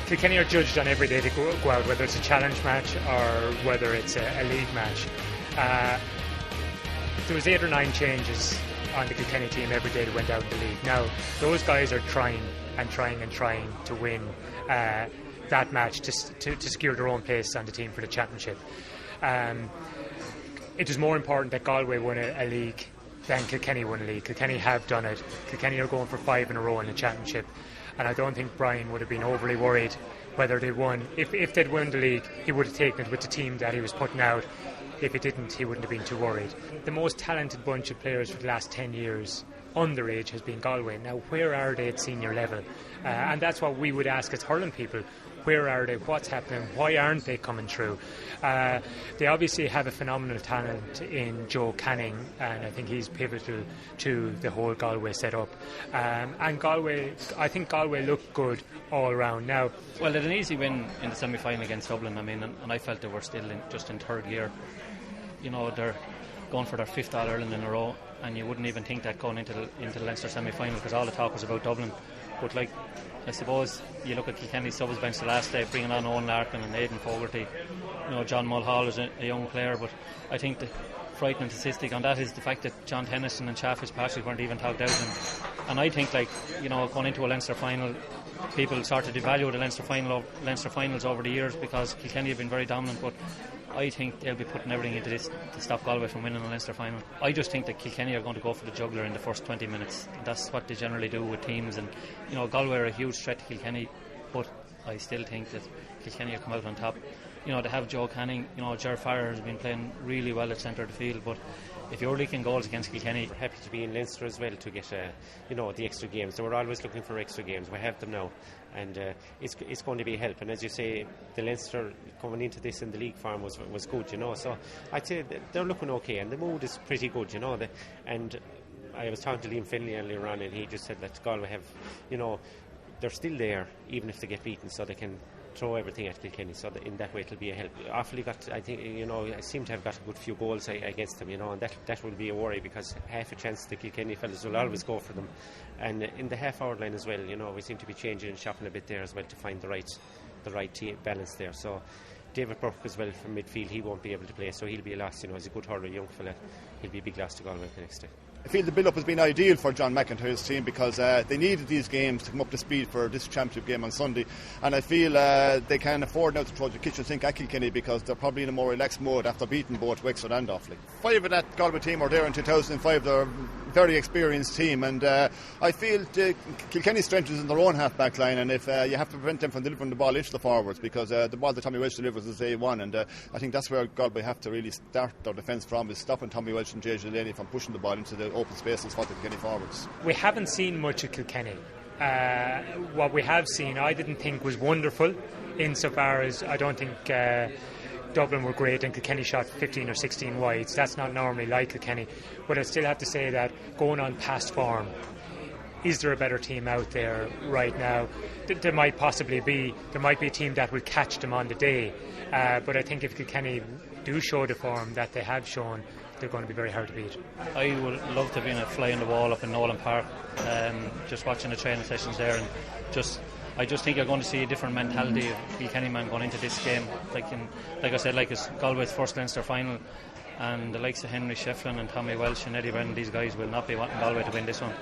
Kilkenny are judged on every day they go out, whether it's a challenge match or whether it's a league match. There was 8 or 9 changes on the Kilkenny team every day that went out in the league. Now, those guys are trying to win that match to secure their own place on the team for the championship. It was more important that Galway won a league than Kilkenny won a league. Kilkenny have done it. Kilkenny are going for 5 in a row in the championship, and I don't think Brian would have been overly worried whether they won. If they'd won the league, he would have taken it with the team that he was putting out. If he didn't, he wouldn't have been too worried. The most talented bunch of players for the last 10 years underage has been Galway. Now, where are they at senior level? And that's what we would ask as hurling people. Where are they? What's happening? Why aren't they coming through? They obviously have a phenomenal talent in Joe Canning, and I think he's pivotal to the whole Galway setup. And Galway, I think Galway look good all around now. Well, they had an easy win in the semi-final against Dublin. I mean, and I felt they were still just in third gear. You know, they're going for their 5th All-Ireland in a row, and you wouldn't even think that going into the Leinster semi-final, because all the talk was about Dublin. But like, I suppose you look at Kilkenny's subs bench the last day, bringing on Owen Larkin and Aidan Fogarty. You know, John Mulhall is a young player, but I think the frightening statistic on that is the fact that John Tennyson and Shaf Fitzpatrick weren't even talked out. And I think, like, you know, going into a Leinster final, people started to value the Leinster finals over the years, because Kilkenny have been very dominant, but I think they'll be putting everything into this to stop Galway from winning the Leinster final. I just think that Kilkenny are going to go for the jugular in the first 20 minutes. That's what they generally do with teams, and you know, Galway are a huge threat to Kilkenny, but I still think that Kilkenny will come out on top. You know, they have Joe Canning, you know, Ger Farrer has been playing really well at centre of the field, but if you're leaking goals against Kilkenny... We're happy to be in Leinster as well to get, you know, the extra games. So we're always looking for extra games. We have them now, and it's going to be a help. And as you say, the Leinster coming into this in the league form was good, you know. So I'd say they're looking okay, and the mood is pretty good, you know. And I was talking to Liam Fennelly earlier on, and he just said that Galway have, you know, they're still there even if they get beaten, so they can throw everything at Kilkenny, so that in that way it'll be a help. Offaly got, I think, you know, I seem to have got a good few goals against them, you know, and that will be a worry, because half a chance the Kilkenny fellas will always go for them. And in the half-hour line as well, you know, we seem to be changing and shopping a bit there as well to find the right team balance there. So David Burke as well from midfield, he won't be able to play, so he'll be a loss, you know, he's a good hurler, young fella. He'll be a big loss to Galway the next day. I feel the build-up has been ideal for John McIntyre's team, because they needed these games to come up to speed for this championship game on Sunday, and I feel they can afford now to throw the kitchen sink at Kilkenny, because they're probably in a more relaxed mode after beating both Wexford and Offaly. 5 of that Galway team were there in 2005. They're a very experienced team, and I feel Kilkenny's strength is in their own half-back line, and if you have to prevent them from delivering the ball into the forwards, because the ball that Tommy Welsh delivers is A1, and I think that's where Galway have to really start their defence from, is stopping Tommy Welsh and JJ Delaney from pushing the ball into the open spaces for the Kilkenny forwards. We haven't seen much of Kilkenny. What we have seen, I didn't think was wonderful, insofar as I don't think Dublin were great and Kilkenny shot 15 or 16 wides. That's not normally like Kilkenny, but I still have to say that going on past form, is there a better team out there right now? There might possibly be. There might be a team that will catch them on the day, but I think if Kilkenny do show the form that they have shown, they're going to be very hard to beat. I would love to be in a fly on the wall up in Nolan Park, just watching the training sessions there, and I just think you're going to see a different mentality of Kilkenny man going into this game. Like I said, like it's Galway's first Leinster final, and the likes of Henry Shefflin and Tommy Welsh and Eddie Brennan, these guys will not be wanting Galway to win this one.